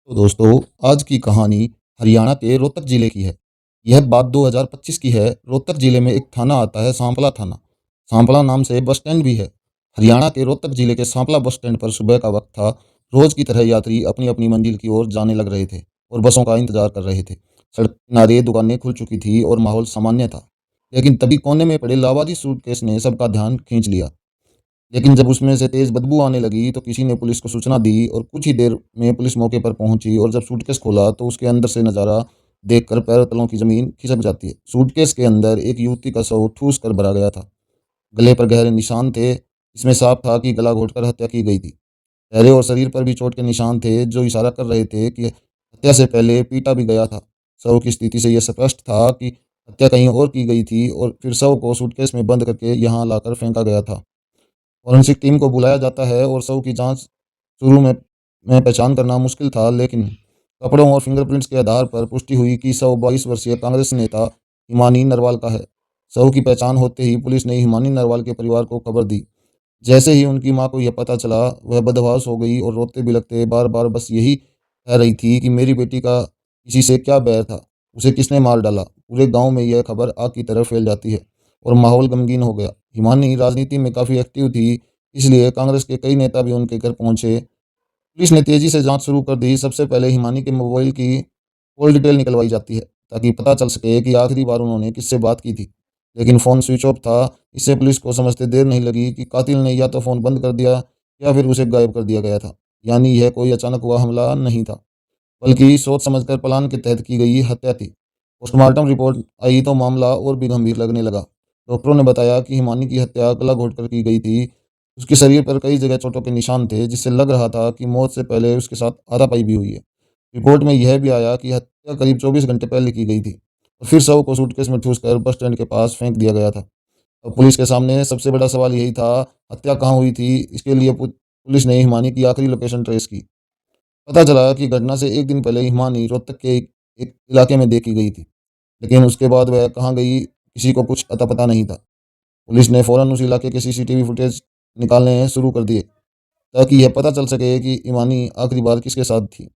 तो दोस्तों, आज की कहानी हरियाणा के रोहतक ज़िले की है। यह बात 2025 की है। रोहतक ज़िले में एक थाना आता है, सांपला थाना। सांपला नाम से बस स्टैंड भी है। हरियाणा के रोहतक ज़िले के सांपला बस स्टैंड पर सुबह का वक्त था। रोज़ की तरह यात्री अपनी-अपनी मंजिल की ओर जाने लग रहे थे और बसों का इंतज़ार कर रहे थे। सड़क किनारे दुकानें खुल चुकी थी और माहौल सामान्य था। लेकिन तभी कोने में पड़े लावारिस सूटकेस ने सबका ध्यान खींच लिया। लेकिन जब उसमें से तेज़ बदबू आने लगी तो किसी ने पुलिस को सूचना दी और कुछ ही देर में पुलिस मौके पर पहुंची और जब सूटकेस खोला तो उसके अंदर से नज़ारा देखकर पैरों तलों की ज़मीन खिसक जाती है। सूटकेस के अंदर एक युवती का शव ठूस कर भरा गया था। गले पर गहरे निशान थे। इसमें साफ था कि गला घोंटकर हत्या की गई थी। चेहरे और शरीर पर भी चोट के निशान थे जो इशारा कर रहे थे कि हत्या से पहले पीटा भी गया था। शव की स्थिति से यह स्पष्ट था कि हत्या कहीं और की गई थी और फिर शव को सूटकेस में बंद करके यहाँ लाकर फेंका गया था। फॉरेंसिक टीम को बुलाया जाता है और शव की जांच शुरू में पहचान करना मुश्किल था, लेकिन कपड़ों और फिंगरप्रिंट्स के आधार पर पुष्टि हुई कि शव 22 वर्षीय कांग्रेस नेता हिमानी नरवाल का है। शव की पहचान होते ही पुलिस ने हिमानी नरवाल के परिवार को खबर दी। जैसे ही उनकी मां को यह पता चला, वह बदहवास हो गई और रोते बिलखते बार बार बस यही कह रही थी कि मेरी बेटी का किसी से क्या बैर था, उसे किसने मार डाला। पूरे गांव में यह खबर आग की तरह फैल जाती है और माहौल गमगीन हो गया। हिमानी राजनीति में काफ़ी एक्टिव थी, इसलिए कांग्रेस के कई नेता भी उनके घर पहुंचे। पुलिस ने तेजी से जांच शुरू कर दी। सबसे पहले हिमानी के मोबाइल की कॉल डिटेल निकलवाई जाती है ताकि पता चल सके कि आखिरी बार उन्होंने किससे बात की थी। लेकिन फ़ोन स्विच ऑफ था। इससे पुलिस को समझते देर नहीं लगी कि कातिल ने या तो फ़ोन बंद कर दिया या फिर उसे गायब कर दिया गया था। यानी यह कोई अचानक हुआ हमला नहीं था, बल्कि सोच समझकर प्लान के तहत की गई हत्या थी। पोस्टमार्टम रिपोर्ट आई तो मामला और भी गंभीर लगने लगा। डॉक्टरों ने बताया कि हिमानी की हत्या गला घोंटकर की गई थी। उसके शरीर पर कई जगह चोटों के निशान थे, जिससे लग रहा था कि मौत से पहले उसके साथ हाथापाई भी हुई है। रिपोर्ट में यह भी आया कि हत्या करीब 24 घंटे पहले की गई थी और फिर शव को सूटकेस में ठूस कर बस स्टैंड के पास फेंक दिया गया था। अब पुलिस के सामने सबसे बड़ा सवाल यही था, हत्या कहाँ हुई थी। इसके लिए पुलिस ने हिमानी की आखिरी लोकेशन ट्रेस की। पता चला कि घटना से एक दिन पहले हिमानी रोहतक के एक इलाके में देखी गई थी, लेकिन उसके बाद वह कहाँ गई, किसी को कुछ अता पता नहीं था। पुलिस ने फौरन उस इलाके के सीसीटीवी फुटेज निकालने शुरू कर दिए ताकि यह पता चल सके कि हिमानी आखिरी बार किसके साथ थी,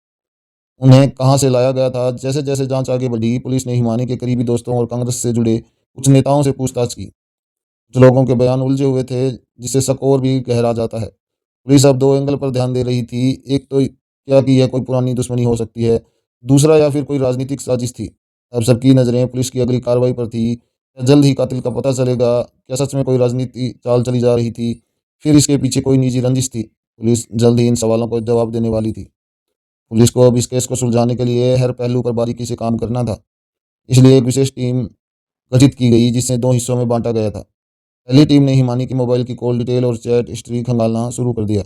उन्हें कहाँ से लाया गया था। जैसे जैसे जांच आगे बढ़ी, पुलिस ने हिमानी के करीबी दोस्तों और कांग्रेस से जुड़े कुछ नेताओं से पूछताछ की। कुछ लोगों के बयान उलझे हुए थे, जिससे शक और भी गहरा जाता है। पुलिस अब दो एंगल पर ध्यान दे रही थी। एक तो क्या कि यह कोई पुरानी दुश्मनी हो सकती है, दूसरा या फिर कोई राजनीतिक साजिश थी। अब सबकी नज़रें पुलिस की अगली कार्रवाई पर थी। क्या जल्द ही कातिल का पता चलेगा? क्या सच में कोई राजनीति चाल चली जा रही थी? फिर इसके पीछे कोई निजी रंजिश थी? पुलिस जल्द ही इन सवालों को जवाब देने वाली थी। पुलिस को अब इस केस को सुलझाने के लिए हर पहलू पर बारीकी से काम करना था। इसलिए एक विशेष टीम गठित की गई, जिसे दो हिस्सों में बांटा गया था। पहली टीम ने हिमानी की मोबाइल की कॉल डिटेल और चैट हिस्ट्री खंगालना शुरू कर दिया।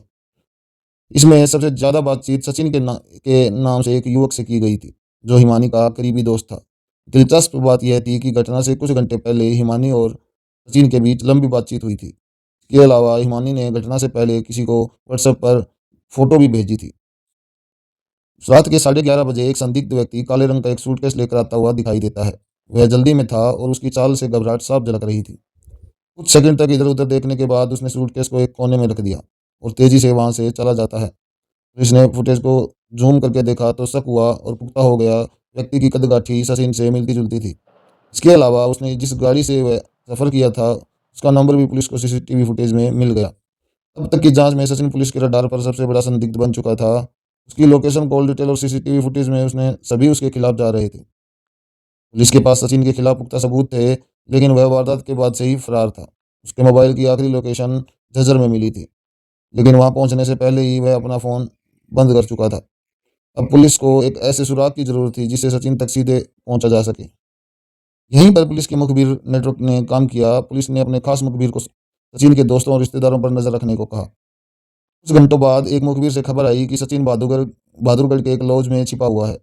इसमें सबसे ज़्यादा बातचीत सचिन के नाम से एक युवक से की गई थी, जो हिमानी का करीबी दोस्त था। दिलचस्प बात यह थी कि घटना से कुछ घंटे पहले हिमानी और सचिन के बीच लंबी बातचीत हुई थी। इसके अलावा हिमानी ने घटना से पहले किसी को व्हाट्सएप पर फोटो भी भेजी थी। रात के 11:30 बजे एक संदिग्ध व्यक्ति काले रंग का एक सूटकेस लेकर आता हुआ दिखाई देता है। वह जल्दी में था और उसकी चाल से घबराहट साफ झलक रही थी। कुछ सेकंड तक इधर-उधर देखने के बाद उसने सूटकेस को एक कोने में रख दिया और तेज़ी से वहाँ से चला जाता है। पुलिस ने फुटेज को ज़ूम करके देखा तो शक हुआ और पुख्ता हो गया। व्यक्ति की कद-काठी सचिन से मिलती-जुलती थी। इसके अलावा उसने जिस गाड़ी से वह सफ़र किया था, उसका नंबर भी पुलिस को सीसीटीवी फुटेज में मिल गया। अब तक की जाँच में सचिन पुलिस के रडार पर सबसे बड़ा संदिग्ध बन चुका था। उसकी लोकेशन, कॉल डिटेल और सीसीटीवी फुटेज में उसने सभी उसके खिलाफ जा रहे थे। पुलिस के पास सचिन के खिलाफ पुख्ता सबूत थे, लेकिन वह वारदात के बाद से ही फरार था। उसके मोबाइल की आखिरी लोकेशन झज्जर में मिली थी, लेकिन वहां पहुंचने से पहले ही वह अपना फ़ोन बंद कर चुका था। अब पुलिस को एक ऐसे सुराग की ज़रूरत थी जिससे सचिन तक सीधे पहुंचा जा सके। यहीं पर पुलिस के मुखबिर नेटवर्क ने काम किया। पुलिस ने अपने खास मुखबिर को सचिन के दोस्तों और रिश्तेदारों पर नज़र रखने को कहा। कुछ घंटों बाद एक मुखबिर से खबर आई कि सचिन बहादुरगढ़ के एक लॉज में छिपा हुआ है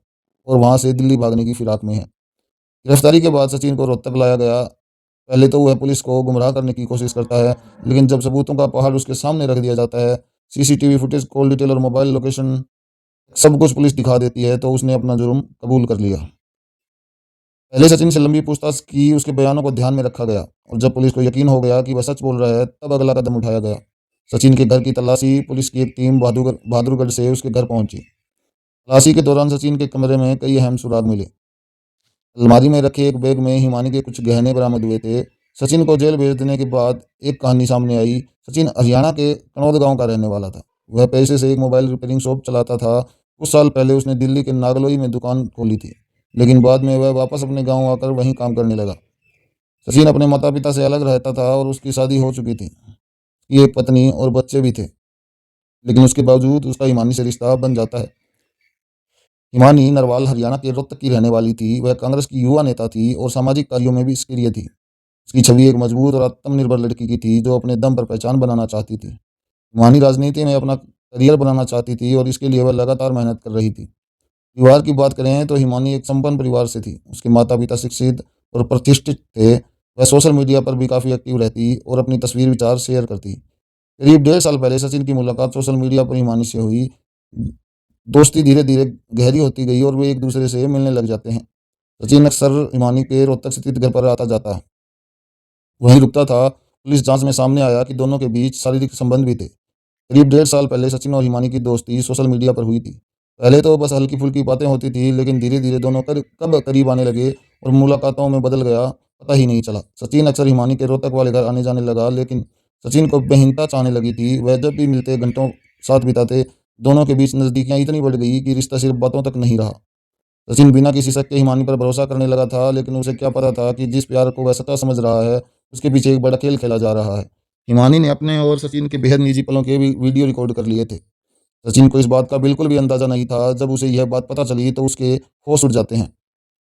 और वहां से दिल्ली भागने की फिराक में है। गिरफ्तारी के बाद सचिन को रोहतक लाया गया। पहले तो वह पुलिस को गुमराह करने की कोशिश करता है, लेकिन जब सबूतों का पहाड़ उसके सामने रख दिया जाता है, सीसीटीवी फुटेज, कॉल डिटेल और मोबाइल लोकेशन, सब कुछ पुलिस दिखा देती है, तो उसने अपना जुर्म कबूल कर लिया। पहले सचिन से लंबी पूछताछ की, उसके बयानों को ध्यान में रखा गया और जब पुलिस को यकीन हो गया कि वह सच बोल रहा है, तब अगला कदम उठाया गया। सचिन के घर की तलाशी। पुलिस की एक टीम बहादुरगढ़ से उसके घर पहुंची। तलाशी के दौरान सचिन के कमरे में कई अहम सुराग मिले। अलमारी में रखे एक बैग में हिमानी के कुछ गहने बरामद हुए थे। सचिन को जेल भेज देने के बाद एक कहानी सामने आई। सचिन हरियाणा के कनौद गांव का रहने वाला था। वह पैसे से एक मोबाइल रिपेयरिंग शॉप चलाता था। कुछ साल पहले उसने दिल्ली के नागलोई में दुकान खोली थी, लेकिन बाद में वह वापस अपने गांव आकर वहीं काम करने लगा। सचिन अपने माता पिता से अलग रहता था और उसकी शादी हो चुकी थी। उसकी एक पत्नी और बच्चे भी थे, लेकिन उसके बावजूद उसका हिमानी से रिश्ता बन जाता है। हिमानी नरवाल हरियाणा के रोहतक की रहने वाली थी। वह कांग्रेस की युवा नेता थी और सामाजिक कार्यों में भी सक्रिय थी। उसकी छवि एक मजबूत और आत्मनिर्भर लड़की की थी जो अपने दम पर पहचान बनाना चाहती थी। हिमानी राजनीति में अपना करियर बनाना चाहती थी और इसके लिए वह लगातार मेहनत कर रही थी। परिवार की बात करें तो हिमानी एक संपन्न परिवार से थी। उसके माता पिता शिक्षित और प्रतिष्ठित थे। वह सोशल मीडिया पर भी काफ़ी एक्टिव रहती और अपनी तस्वीर विचार शेयर करती। करीब 1.5 साल पहले सचिन की मुलाकात सोशल मीडिया पर हिमानी से हुई। दोस्ती धीरे धीरे गहरी होती गई और वे एक दूसरे से मिलने लग जाते हैं। सचिन अक्सर हिमानी के रोहतक स्थित घर पर आता जाता है, वहीं रुकता था। पुलिस जांच में सामने आया कि दोनों के बीच शारीरिक संबंध भी थे। करीब 1.5 साल पहले सचिन और हिमानी की दोस्ती सोशल मीडिया पर हुई थी। पहले तो बस हल्की फुल्की बातें होती थी, लेकिन धीरे धीरे दोनों कब करीब आने लगे और मुलाकातों में बदल गया, पता ही नहीं चला। सचिन अक्सर हिमानी के रोहतक वाले घर आने जाने लगा, लेकिन सचिन को बेहिंता चाहने लगी थी। वह जब भी मिलते घंटों साथ बिताते। दोनों के बीच नज़दीकियाँ इतनी बढ़ गई कि रिश्ता सिर्फ बातों तक नहीं रहा। सचिन बिना किसी शक के हिमानी पर भरोसा करने लगा था, लेकिन उसे क्या पता था कि जिस प्यार को वह सच्चा समझ रहा है, उसके पीछे एक बड़ा खेल खेला जा रहा है। हिमानी ने अपने और सचिन के बेहद निजी पलों के भी वीडियो रिकॉर्ड कर लिए थे। सचिन को इस बात का बिल्कुल भी अंदाजा नहीं था। जब उसे यह बात पता चली तो उसके होश उड़ जाते हैं।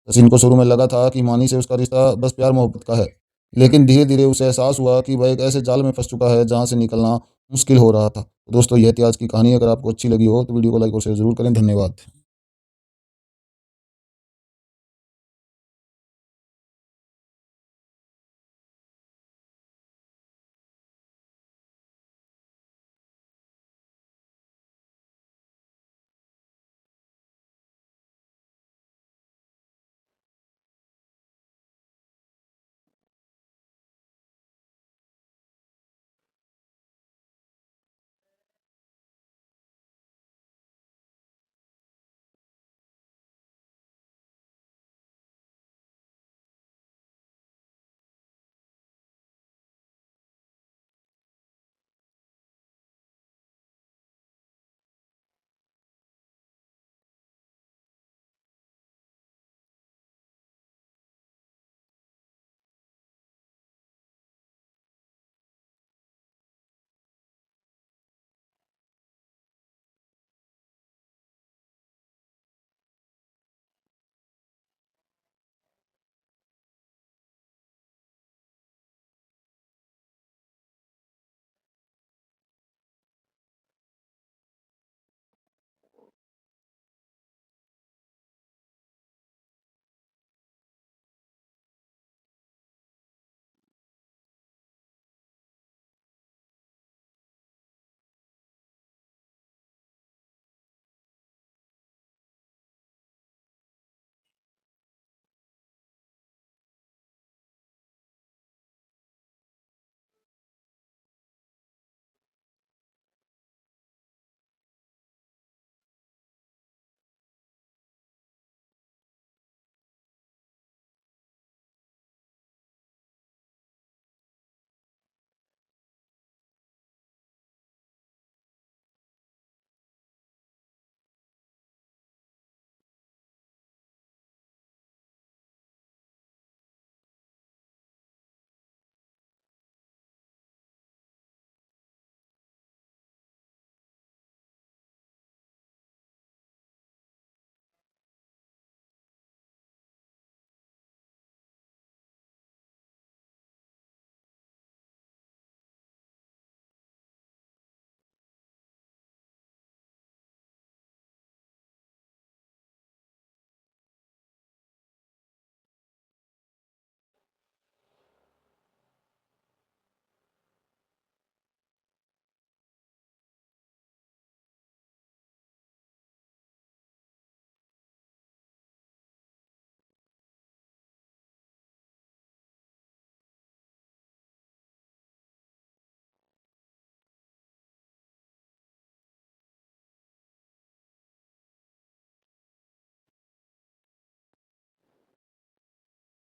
सचिन को शुरू में लगा था कि हिमानी से उसका रिश्ता बस प्यार मोहब्बत का है, लेकिन धीरे धीरे उसे एहसास हुआ कि वह एक ऐसे जाल में फंस चुका है जहाँ से निकलना मुश्किल हो रहा था। तो दोस्तों, यह थी आज की कहानी। अगर आपको अच्छी लगी हो तो वीडियो को लाइक और शेयर जरूर करें। धन्यवाद।